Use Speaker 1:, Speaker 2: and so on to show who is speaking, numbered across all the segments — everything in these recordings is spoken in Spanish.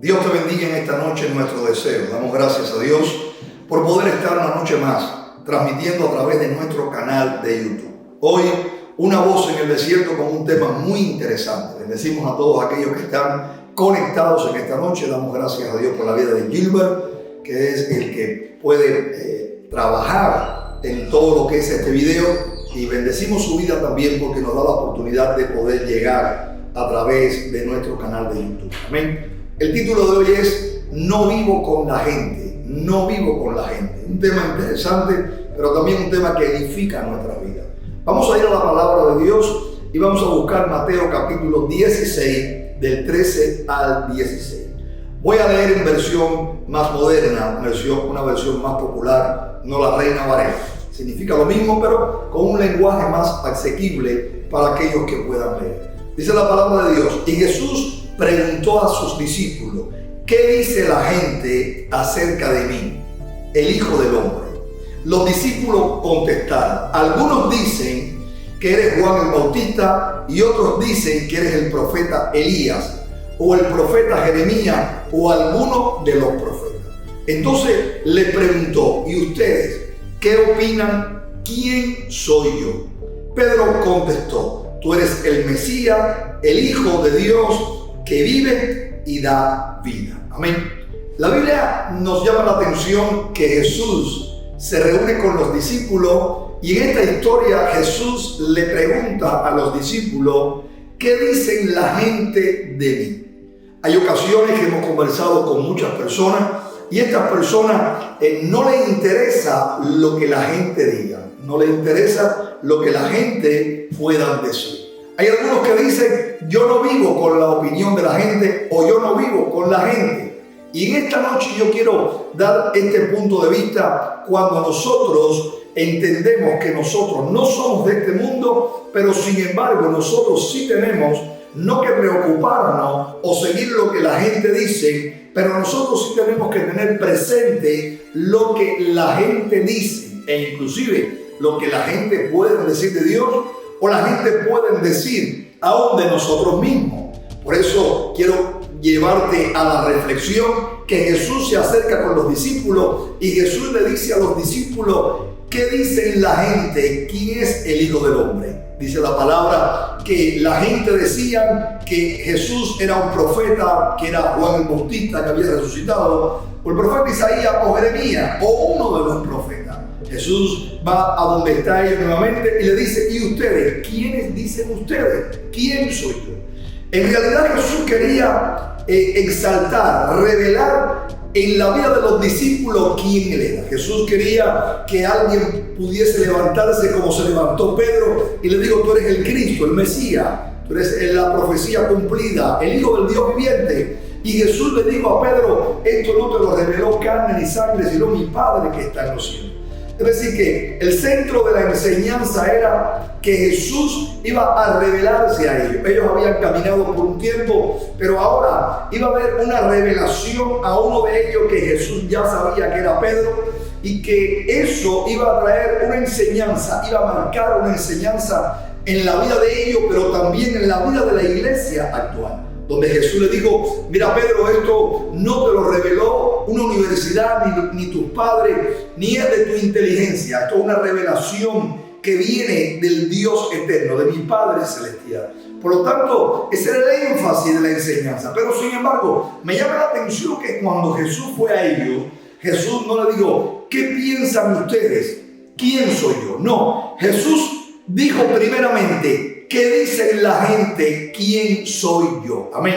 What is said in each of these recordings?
Speaker 1: Dios te bendiga en esta noche, en nuestro deseo. Damos gracias a Dios por poder estar una noche más transmitiendo a través de nuestro canal de YouTube. Hoy, una voz en el desierto con un tema muy interesante. Bendecimos a todos aquellos que están conectados en esta noche. Damos gracias a Dios por la vida de Gilbert, que es el que puede trabajar en todo lo que es este video. Y bendecimos su vida también porque nos da la oportunidad de poder llegar a través de nuestro canal de YouTube. Amén. El título de hoy es No vivo con la gente, no vivo con la gente. Un tema interesante, pero también un tema que edifica nuestra vida. Vamos a ir a la palabra de Dios y vamos a buscar Mateo capítulo 16, del 13 al 16. Voy a leer en versión más moderna, una versión más popular, no la Reina Valera. Significa lo mismo, pero con un lenguaje más asequible para aquellos que puedan leer. Dice la palabra de Dios: y Jesús preguntó a sus discípulos: ¿qué dice la gente acerca de mí, el Hijo del Hombre? Los discípulos contestaron: algunos dicen que eres Juan el Bautista, y otros dicen que eres el profeta Elías, o el profeta Jeremías, o alguno de los profetas. Entonces le preguntó: ¿y ustedes qué opinan? ¿Quién soy yo? Pedro contestó: tú eres el Mesías, el Hijo de Dios, que vive y da vida. Amén. La Biblia nos llama la atención que Jesús se reúne con los discípulos y en esta historia Jesús le pregunta a los discípulos: ¿qué dicen la gente de mí? Hay ocasiones que hemos conversado con muchas personas y a estas personas no les interesa lo que la gente diga, no les interesa lo que la gente pueda decir. Hay algunos que dicen: yo no vivo con la opinión de la gente, o yo no vivo con la gente. Y en esta noche yo quiero dar este punto de vista cuando nosotros entendemos que nosotros no somos de este mundo, pero sin embargo nosotros sí tenemos no que preocuparnos o seguir lo que la gente dice, pero nosotros sí tenemos que tener presente lo que la gente dice e inclusive lo que la gente puede decir de Dios o la gente puede decir aún de nosotros mismos. Por eso quiero llevarte a la reflexión que Jesús se acerca con los discípulos y Jesús le dice a los discípulos: ¿qué dicen la gente? ¿Quién es el Hijo del Hombre? Dice la palabra que la gente decía que Jesús era un profeta, que era Juan el Bautista que había resucitado, o el profeta Isaías o Jeremías o uno de los profetas. Jesús va a donde está ellos nuevamente y le dice: ¿y ustedes? ¿Quiénes dicen ustedes? ¿Quién soy yo? En realidad Jesús quería exaltar, revelar en la vida de los discípulos quién él era. Jesús quería que alguien pudiese levantarse como se levantó Pedro y le dijo: tú eres el Cristo, el Mesías, tú eres la profecía cumplida, el Hijo del Dios viviente. Y Jesús le dijo a Pedro: esto no te lo reveló carne ni sangre, sino mi Padre que está en los cielos. Es decir, que el centro de la enseñanza era que Jesús iba a revelarse a ellos. Ellos habían caminado por un tiempo, pero ahora iba a haber una revelación a uno de ellos que Jesús ya sabía que era Pedro, y que eso iba a traer una enseñanza, iba a marcar una enseñanza en la vida de ellos, pero también en la vida de la iglesia actual. Donde Jesús le dijo: mira Pedro, esto no te lo reveló una universidad, ni tus padres, ni es de tu inteligencia. Esto es una revelación que viene del Dios eterno, de mi Padre celestial. Por lo tanto, ese era el énfasis de la enseñanza. Pero sin embargo, me llama la atención que cuando Jesús fue a ellos, Jesús no le dijo: ¿qué piensan ustedes? ¿Quién soy yo? No, Jesús dijo primeramente: ¿qué dicen la gente? ¿Quién soy yo? Amén.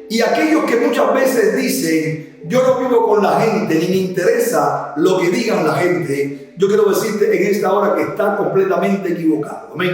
Speaker 1: Y aquellos que muchas veces dicen: yo no vivo con la gente, ni me interesa lo que digan la gente, yo quiero decirte en esta hora que está completamente equivocado. Amén.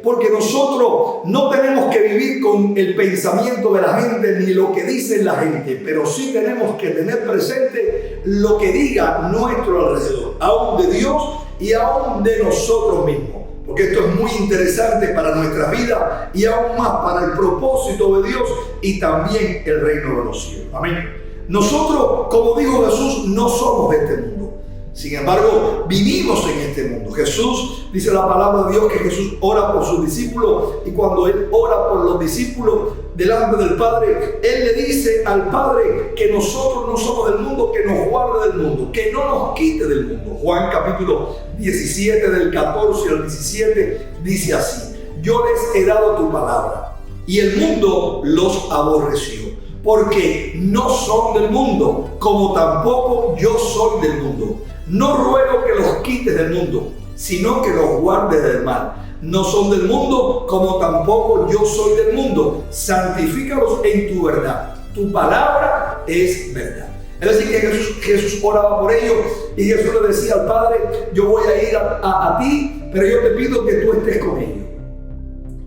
Speaker 1: Porque nosotros no tenemos que vivir con el pensamiento de la gente ni lo que dice la gente, pero sí tenemos que tener presente lo que diga nuestro alrededor, aún de Dios y aún de nosotros mismos. Porque esto es muy interesante para nuestra vida y aún más para el propósito de Dios y también el reino de los cielos. Amén. Nosotros, como dijo Jesús, no somos de este mundo. Sin embargo, vivimos en este mundo. Jesús, dice la palabra de Dios, que Jesús ora por sus discípulos, y cuando Él ora por los discípulos, delante del Padre, Él le dice al Padre que nosotros no somos del mundo, que nos guarde del mundo, que no nos quite del mundo. Juan capítulo 17 del 14 al 17 dice así: yo les he dado tu palabra y el mundo los aborreció, porque no son del mundo, como tampoco yo soy del mundo. No ruego que los quites del mundo, sino que los guardes del mal. No son del mundo, como tampoco yo soy del mundo. Santifícalos en tu verdad. Tu palabra es verdad. Es decir, que Jesús oraba por ellos y Jesús le decía al Padre: yo voy a ir a ti, pero yo te pido que tú estés con ellos.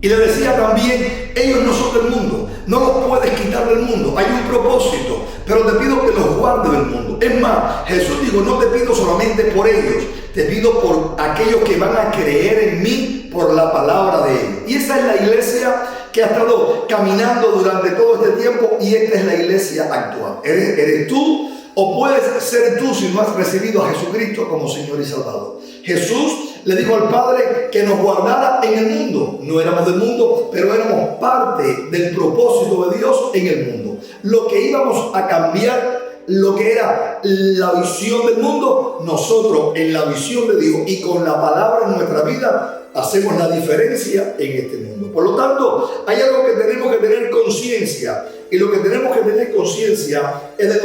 Speaker 1: Y le decía también: ellos no son del mundo, no los puedes quitar del mundo, hay un propósito, pero te pido que los guardes del mundo. Es más, Jesús dijo: no te pido solamente por ellos, te pido por aquellos que van a creer en mí por la palabra de ellos. Y esa es la iglesia que ha estado caminando durante todo este tiempo, y esta es la iglesia actual. ¿Eres tú o puedes ser tú si no has recibido a Jesucristo como Señor y Salvador? Jesús le dijo al Padre que nos guardara en el mundo. No éramos del mundo, pero éramos parte del propósito de Dios en el mundo. Lo que íbamos a cambiar, lo que era la visión del mundo, nosotros en la visión de Dios y con la palabra en nuestra vida hacemos la diferencia en este mundo. Por lo tanto, hay algo que tenemos que tener conciencia, y lo que tenemos que tener conciencia es de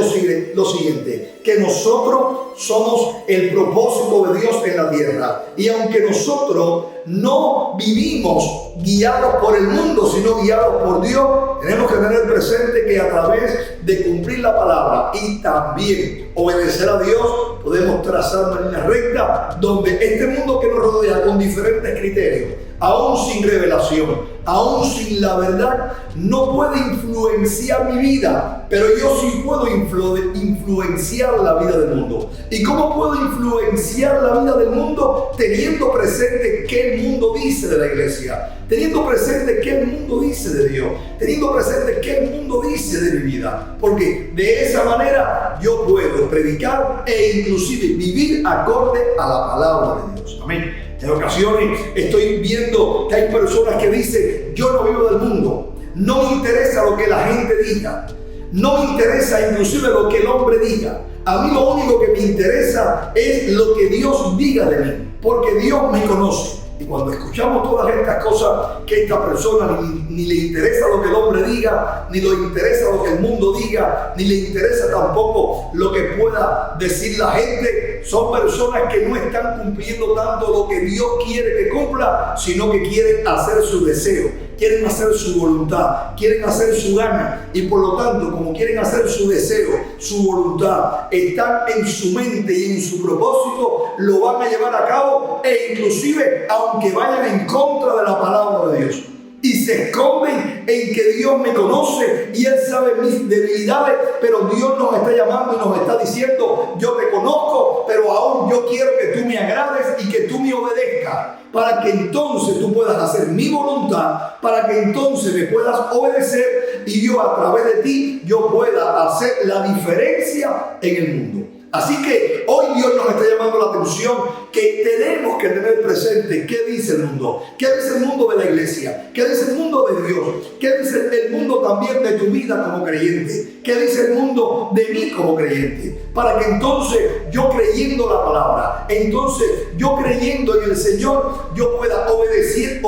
Speaker 1: lo siguiente: que nosotros somos el propósito de Dios en la tierra, y aunque nosotros no vivimos guiados por el mundo, sino guiados por Dios, tenemos que tener presente que a través de cumplir la palabra y también obedecer a Dios, podemos trazar una línea recta donde este mundo que nos rodea, con diferentes criterios, aún sin revelación, aún sin la verdad, no puede influenciar mi vida, pero yo sí puedo influenciar la vida del mundo. ¿Y cómo puedo influenciar la vida del mundo? Teniendo presente qué el mundo dice de la iglesia, teniendo presente qué el mundo dice de Dios, teniendo presente qué el mundo dice de mi vida, porque de esa manera yo puedo predicar e inclusive vivir acorde a la palabra de Dios. Amén. En ocasiones estoy viendo que hay personas que dicen: yo no vivo del mundo, no me interesa lo que la gente diga, no me interesa inclusive lo que el hombre diga. A mí lo único que me interesa es lo que Dios diga de mí, porque Dios me conoce. Y cuando escuchamos todas estas cosas, que esta persona ni le interesa lo que el hombre diga, ni le interesa lo que el mundo diga, ni le interesa tampoco lo que pueda decir la gente, son personas que no están cumpliendo tanto lo que Dios quiere que cumpla, sino que quieren hacer su deseo, quieren hacer su voluntad, quieren hacer su gana, y por lo tanto, como quieren hacer su deseo, su voluntad, están en su mente y en su propósito, lo van a llevar a cabo, e inclusive aunque vayan en contra de la palabra de Dios, y se esconden en que Dios me conoce y Él sabe mis debilidades, pero Dios nos está llamando y nos está diciendo: yo te conozco, pero aún yo quiero que tú me agrades y que tú me obedezcas, para que entonces tú puedas hacer mi voluntad, para que entonces me puedas obedecer y yo a través de ti yo pueda hacer la diferencia en el mundo. Así que hoy Dios nos está llamando la atención que tenemos que tener presente qué dice el mundo, qué dice el mundo de la iglesia, qué dice el mundo de Dios, qué dice el mundo también de tu vida como creyente, qué dice el mundo de mí como creyente, para que entonces yo creyendo la palabra, entonces yo creyendo en el Señor, yo pueda obedecer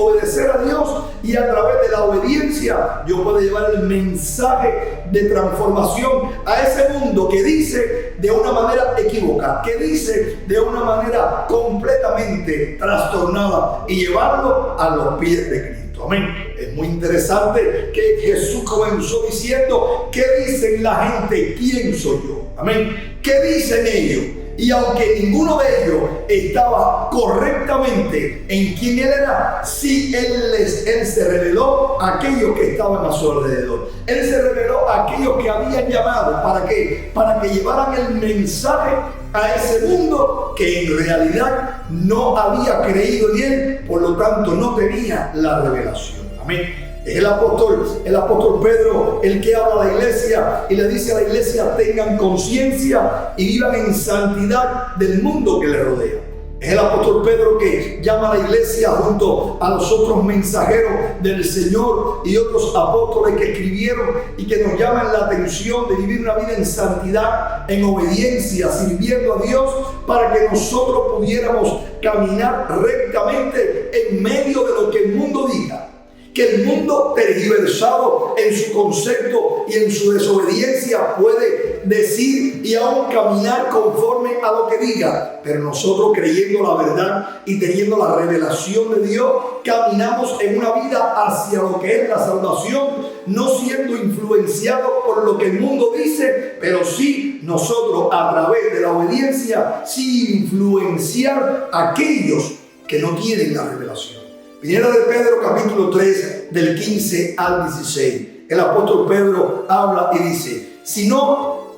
Speaker 1: a Dios, y a través de la obediencia yo pueda llevar el mensaje de transformación a ese mundo que dice de una manera equivocada, que dice de una manera completamente trastornada, y llevarlo a los pies de Cristo. Amén. Es muy interesante que Jesús comenzó diciendo: ¿qué dicen la gente? ¿Quién soy yo? Amén. ¿Qué dicen ellos? Y aunque ninguno de ellos estaba correctamente en quién Él era, sí Él se reveló a aquellos que estaban a su alrededor. Él se reveló a aquellos que habían llamado. ¿Para qué? Para que llevaran el mensaje a ese mundo que en realidad no había creído en Él, por lo tanto no tenía la revelación. Amén. Es el apóstol Pedro el que habla a la iglesia y le dice a la iglesia: tengan conciencia y vivan en santidad del mundo que les rodea. Es el apóstol Pedro que llama a la iglesia junto a los otros mensajeros del Señor y otros apóstoles que escribieron y que nos llaman la atención de vivir una vida en santidad, en obediencia, sirviendo a Dios para que nosotros pudiéramos caminar rectamente en medio de lo que el mundo diga. Que el mundo tergiversado en su concepto y en su desobediencia puede decir y aún caminar conforme a lo que diga. Pero nosotros, creyendo la verdad y teniendo la revelación de Dios, caminamos en una vida hacia lo que es la salvación, no siendo influenciados por lo que el mundo dice, pero sí nosotros a través de la obediencia, sí influenciar a aquellos que no tienen la revelación. Primera de Pedro capítulo 3 del 15 al 16. El apóstol Pedro habla y dice: sino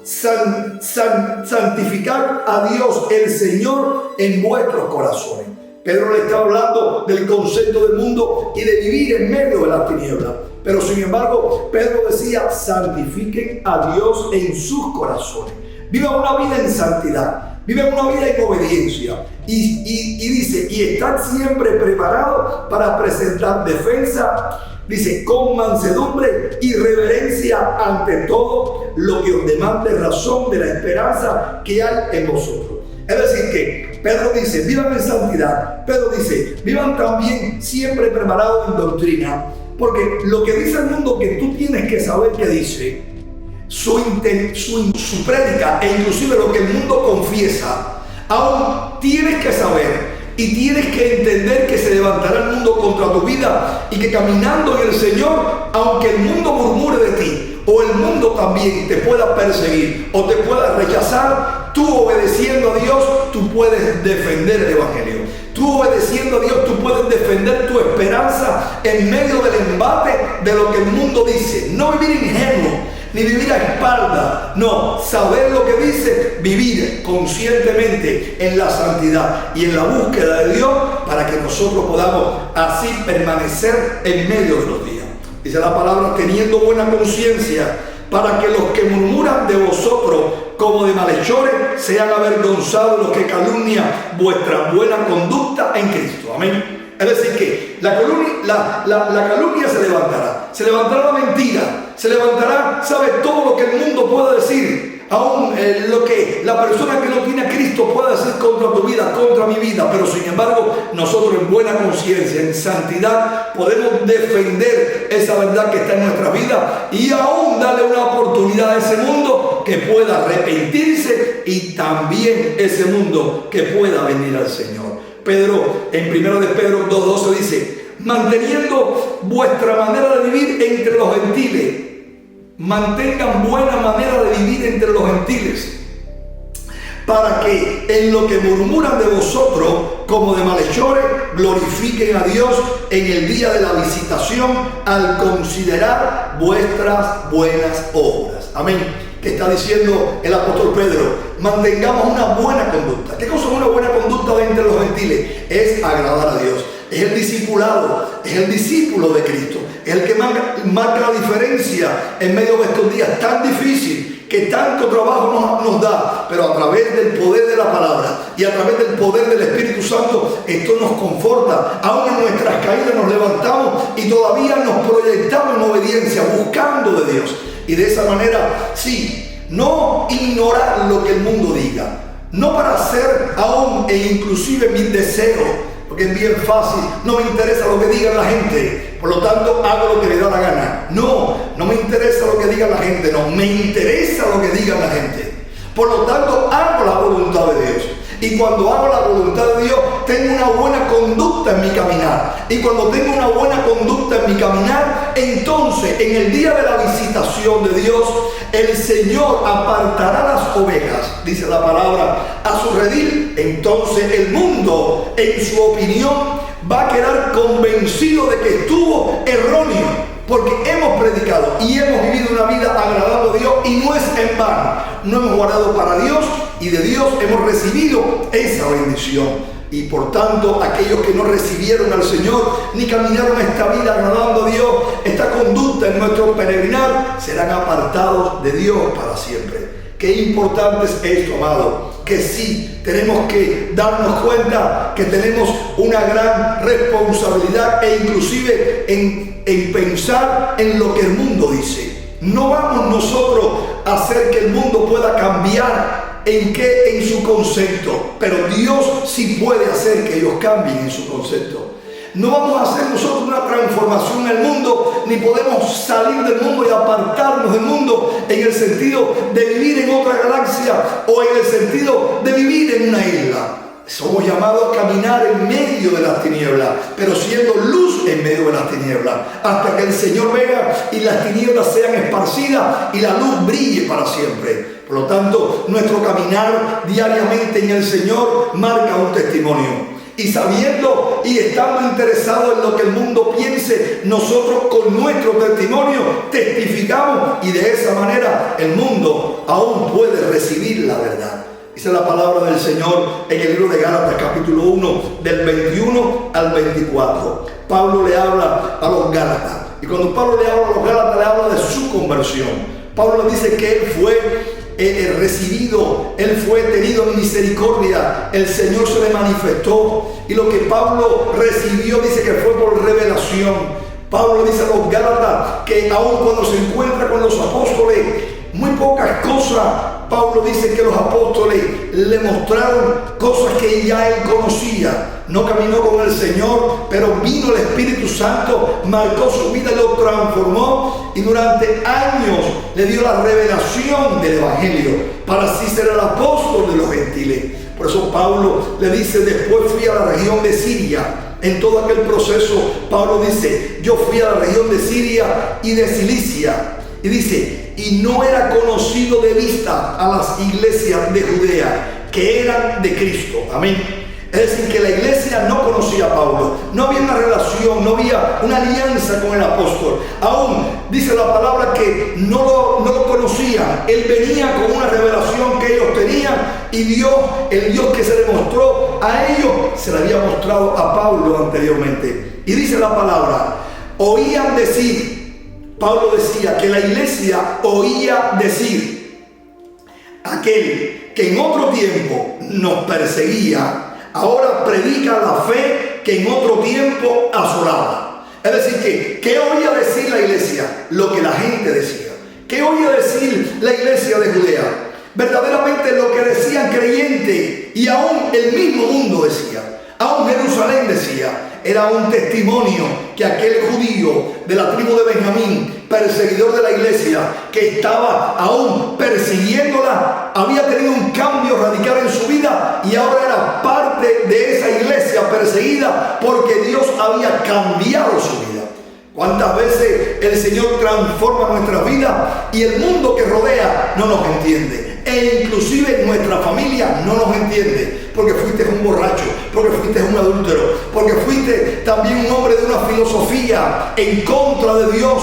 Speaker 1: santificad a Dios el Señor en vuestros corazones. Pedro le está hablando del concepto del mundo y de vivir en medio de las tinieblas. Pero sin embargo, Pedro decía: santifiquen a Dios en sus corazones. Vivan una vida en santidad. Viven una vida en obediencia y dice, y están siempre preparados para presentar defensa, dice, con mansedumbre y reverencia ante todo lo que os demande razón de la esperanza que hay en vosotros. Es decir que Pedro dice, vivan en santidad. Pedro dice, vivan también siempre preparados en doctrina, porque lo que dice el mundo que tú tienes que saber que dice, su prédica e inclusive lo que el mundo confiesa, aún tienes que saber y tienes que entender que se levantará el mundo contra tu vida y que caminando en el Señor, aunque el mundo murmure de ti o el mundo también te pueda perseguir o te pueda rechazar, tú obedeciendo a Dios, tú puedes defender el Evangelio. Tú obedeciendo a Dios, tú puedes defender tu esperanza en medio del embate de lo que el mundo dice. No vivir ingenuo, ni vivir a espalda, no, saber lo que dice, vivir conscientemente en la santidad y en la búsqueda de Dios para que nosotros podamos así permanecer en medio de los días. Dice la palabra, teniendo buena conciencia, para que los que murmuran de vosotros como de malhechores sean avergonzados los que calumnian vuestra buena conducta en Cristo. Amén. Es decir que la calumnia se levantará la mentira, se levantará, ¿sabe? Todo lo que el mundo pueda decir, aún lo que la persona que no tiene a Cristo pueda decir contra tu vida, contra mi vida, pero sin embargo nosotros en buena conciencia, en santidad, podemos defender esa verdad que está en nuestra vida y aún darle una oportunidad a ese mundo que pueda arrepentirse y también ese mundo que pueda venir al Señor. Pedro, en 1 de Pedro 2:12 dice, manteniendo vuestra manera de vivir entre los gentiles, mantengan buena manera de vivir entre los gentiles, para que en lo que murmuran de vosotros como de malhechores, glorifiquen a Dios en el día de la visitación al considerar vuestras buenas obras. Amén. ¿Qué está diciendo el apóstol Pedro? Mantengamos una buena conducta. ¿Qué cosa es una buena conducta entre los gentiles? Es agradar a Dios. Es el discipulado, es el discípulo de Cristo. Es el que marca la diferencia en medio de estos días tan difíciles que tanto trabajo nos da, pero a través del poder de la palabra y a través del poder del Espíritu Santo, esto nos conforta. Aún en nuestras caídas nos levantamos y todavía nos proyectamos en obediencia, buscando de Dios. Y de esa manera, sí, no ignorar lo que el mundo diga, no para hacer aún e inclusive mis deseos, porque es bien fácil, no me interesa lo que diga la gente, por lo tanto hago lo que me da la gana. No me interesa lo que diga la gente, no, me interesa lo que diga la gente. Por lo tanto hago la voluntad de Dios. Y cuando hago la voluntad de Dios, tengo una buena conducta en mi caminar. Y cuando tengo una buena conducta en mi caminar, entonces en el día de la visitación de Dios, el Señor apartará las ovejas, dice la palabra, a su redil. Entonces el mundo, en su opinión, va a quedar convencido de que estuvo erróneo, porque hemos predicado y hemos vivido una vida agradable a Dios y no es en vano. No hemos guardado para Dios y de Dios hemos recibido esa bendición. Y por tanto, aquellos que no recibieron al Señor ni caminaron esta vida agradando a Dios, esta conducta en nuestro peregrinar, serán apartados de Dios para siempre. Qué importante es esto, amado. que sí tenemos que darnos cuenta que tenemos una gran responsabilidad e inclusive en pensar en lo que el mundo dice. No vamos nosotros a hacer que el mundo pueda cambiar en su concepto, pero Dios sí puede hacer que ellos cambien en su concepto. No vamos a hacer nosotros una transformación en el mundo, ni podemos salir del mundo y apartarnos del mundo en el sentido de vivir en otra galaxia o en el sentido de vivir en una isla. Somos llamados a caminar en medio de las tinieblas, pero siendo luz en medio de las tinieblas, hasta que el Señor venga y las tinieblas sean esparcidas y la luz brille para siempre. Por lo tanto, nuestro caminar diariamente en el Señor marca un testimonio. Y sabiendo y estando interesados en lo que el mundo piense, nosotros con nuestro testimonio testificamos y de esa manera el mundo aún puede recibir la verdad. Dice la palabra del Señor en el libro de Gálatas capítulo 1 del 21 al 24. Pablo le habla a los Gálatas y cuando Pablo le habla a los Gálatas le habla de su conversión. Pablo le dice que él fue recibido, él fue tenido en misericordia, el Señor se le manifestó y lo que Pablo recibió dice que fue por revelación. Pablo dice a los Gálatas que aun cuando se encuentra con los apóstoles, muy pocas cosas, Pablo dice que los apóstoles le mostraron cosas que ya él conocía. No caminó con el Señor, pero vino el Espíritu Santo, marcó su vida y lo transformó y durante años le dio la revelación del Evangelio para así ser el apóstol de los gentiles. Por eso Pablo le dice, después fui a la región de Siria. En todo aquel proceso, Pablo dice, yo fui a la región de Siria y de Cilicia. Y dice, y no era conocido de vista a las iglesias de Judea, que eran de Cristo. Amén. Es decir, que la iglesia no conocía a Pablo, no había una relación, no había una alianza con el apóstol. Aún dice la palabra que no lo conocían. Él venía con una revelación que ellos tenían y Dios, el Dios que se le mostró a ellos, se le había mostrado a Pablo anteriormente. Y dice la palabra, oían decir, Pablo decía que la iglesia oía decir, aquel que en otro tiempo nos perseguía, ahora predica la fe que en otro tiempo asolaba. Es decir, ¿qué oía decir la iglesia? Lo que la gente decía. ¿Qué oía decir la iglesia de Judea? Verdaderamente lo que decían creyentes y aún el mismo mundo decía. Aún Jerusalén decía. Era un testimonio que aquel judío de la tribu de Benjamín, perseguidor de la iglesia, que estaba aún persiguiéndola, había tenido un cambio radical en su vida y ahora era parte de esa iglesia perseguida porque Dios había cambiado su vida. ¿Cuántas veces el Señor transforma nuestra vida y el mundo que rodea no nos entiende? E inclusive nuestra familia no nos entiende, porque fuiste un borracho, porque fuiste un adúltero, porque fuiste también un hombre de una filosofía en contra de Dios.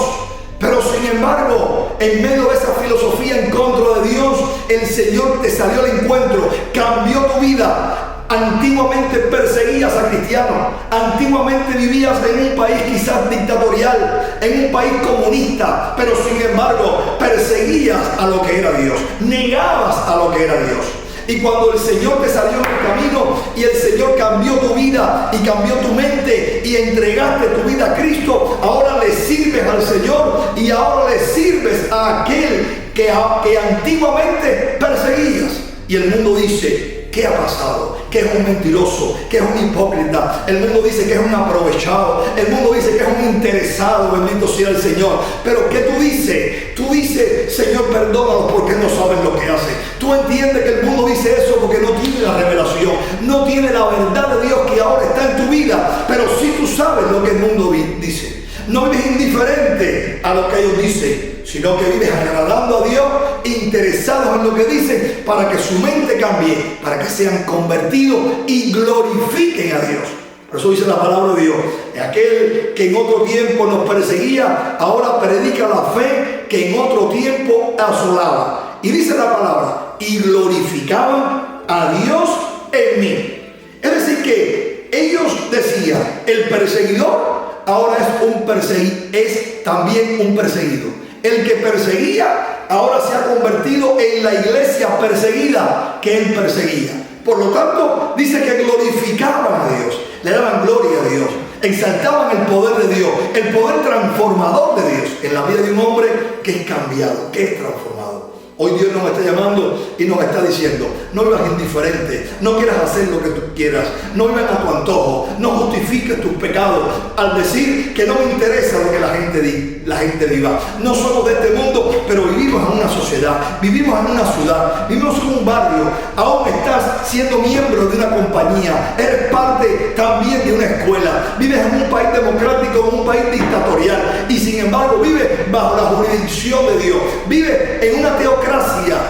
Speaker 1: Pero sin embargo, en medio de esa filosofía en contra de Dios, el Señor te salió al encuentro, cambió tu vida. Antiguamente perseguías a cristianos, antiguamente vivías en un país quizás dictatorial, en un país comunista, pero sin embargo perseguías a lo que era Dios, negabas a lo que era Dios. Y cuando el Señor te salió en el camino y el Señor cambió tu vida y cambió tu mente y entregaste tu vida a Cristo, ahora le sirves al Señor y ahora le sirves a aquel que antiguamente perseguías. Y el mundo dice, ¿qué ha pasado? Que es un mentiroso, que es un hipócrita. El mundo dice que es un aprovechado. El mundo dice que es un interesado. Bendito sea el Señor. Pero ¿qué tú dices? Tú dices, Señor, perdónalos porque no saben lo que hacen. Tú entiendes que el mundo dice eso porque no tiene la revelación, no tiene la verdad de Dios que ahora está en tu vida. Pero sí tú sabes lo que el mundo dice. No vives indiferente a lo que ellos dicen, sino que vives agradando a Dios, interesados en lo que dicen, para que su mente cambie, para que sean convertidos y glorifiquen a Dios. Por eso dice la palabra de Dios, aquel que en otro tiempo nos perseguía, ahora predica la fe que en otro tiempo asolaba. Y dice la palabra, y glorificaban a Dios en mí. Es decir que ellos decían, el perseguidor ahora es también un perseguido. El que perseguía ahora se ha convertido en la iglesia perseguida que él perseguía. Por lo tanto, dice que glorificaban a Dios, le daban gloria a Dios, exaltaban el poder de Dios, el poder transformador de Dios en la vida de un hombre que es cambiado, que es transformado. Hoy Dios nos está llamando y nos está diciendo: no vivas indiferente, no quieras hacer lo que tú quieras, no vivas a tu antojo, no justifiques tus pecados al decir que no me interesa lo que la gente viva. No somos de este mundo, pero vivimos en una sociedad, vivimos en una ciudad, vivimos en un barrio, aún estás siendo miembro de una compañía, eres parte también de una escuela, vives en un país democrático, en un país dictatorial, y sin embargo vives bajo la jurisdicción de Dios, vives en una teocracia,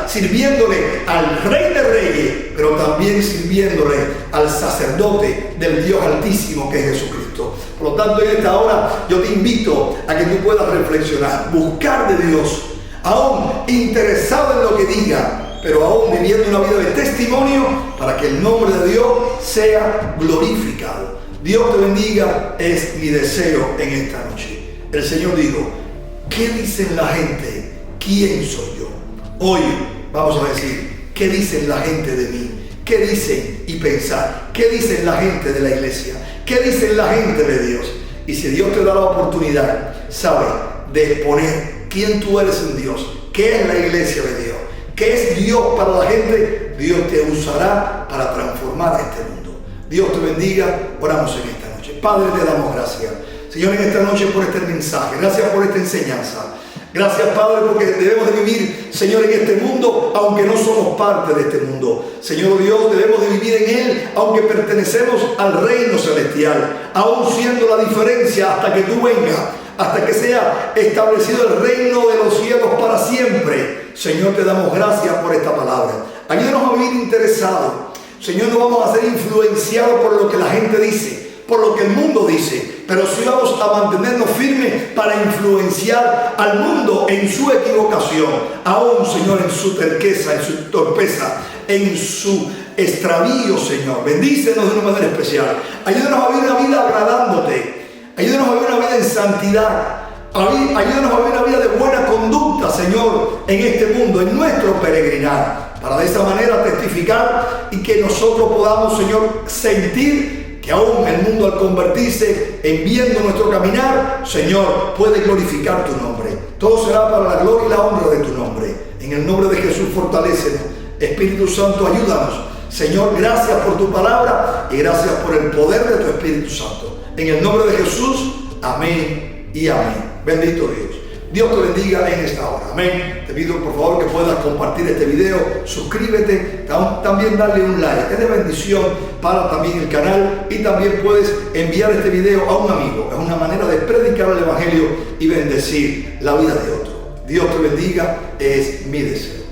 Speaker 1: sirviéndole al Rey de Reyes, pero también sirviéndole al sacerdote del Dios Altísimo, que es Jesucristo. Por lo tanto, en esta hora yo te invito a que tú puedas reflexionar, buscar de Dios, aún interesado en lo que diga, pero aún viviendo una vida de testimonio para que el nombre de Dios sea glorificado. Dios te bendiga, es mi deseo en esta noche. El Señor dijo: ¿qué dicen la gente? ¿Quién soy yo? Hoy vamos a decir: ¿qué dicen la gente de mí? ¿Qué dicen? Y pensar: ¿qué dicen la gente de la iglesia? ¿Qué dicen la gente de Dios? Y si Dios te da la oportunidad, sabe, de exponer quién tú eres en Dios, qué es la iglesia de Dios, qué es Dios para la gente, Dios te usará para transformar este mundo. Dios te bendiga. Oramos en esta noche. Padre, te damos gracias, Señor, en esta noche por este mensaje. Gracias por esta enseñanza. Gracias, Padre, porque debemos de vivir, Señor, en este mundo, aunque no somos parte de este mundo. Señor Dios, debemos de vivir en Él, aunque pertenecemos al reino celestial, aún siendo la diferencia hasta que tú vengas, hasta que sea establecido el reino de los cielos para siempre. Señor, te damos gracias por esta palabra. Ayúdanos a vivir interesados. Señor, no vamos a ser influenciados por lo que la gente dice, por lo que el mundo dice, pero sí vamos a mantenernos firmes para influenciar al mundo en su equivocación, aún, Señor, en su terqueza, en su torpeza, en su extravío, Señor. Bendícenos de una manera especial. Ayúdanos a vivir una vida agradándote. Ayúdanos a vivir una vida en santidad. Ayúdanos a vivir una vida de buena conducta, Señor, en este mundo, en nuestro peregrinar, para de esa manera testificar y que nosotros podamos, Señor, sentir que aún el mundo, al convertirse en viendo nuestro caminar, Señor, puede glorificar tu nombre. Todo será para la gloria y la honra de tu nombre. En el nombre de Jesús, fortalécenos. Espíritu Santo, ayúdanos. Señor, gracias por tu palabra y gracias por el poder de tu Espíritu Santo. En el nombre de Jesús, amén y amén. Bendito Dios. Dios te bendiga en esta hora. Amén. Te pido por favor que puedas compartir este video, suscríbete, también darle un like. Es de bendición para también el canal y también puedes enviar este video a un amigo. Es una manera de predicar el Evangelio y bendecir la vida de otro. Dios te bendiga, es mi deseo.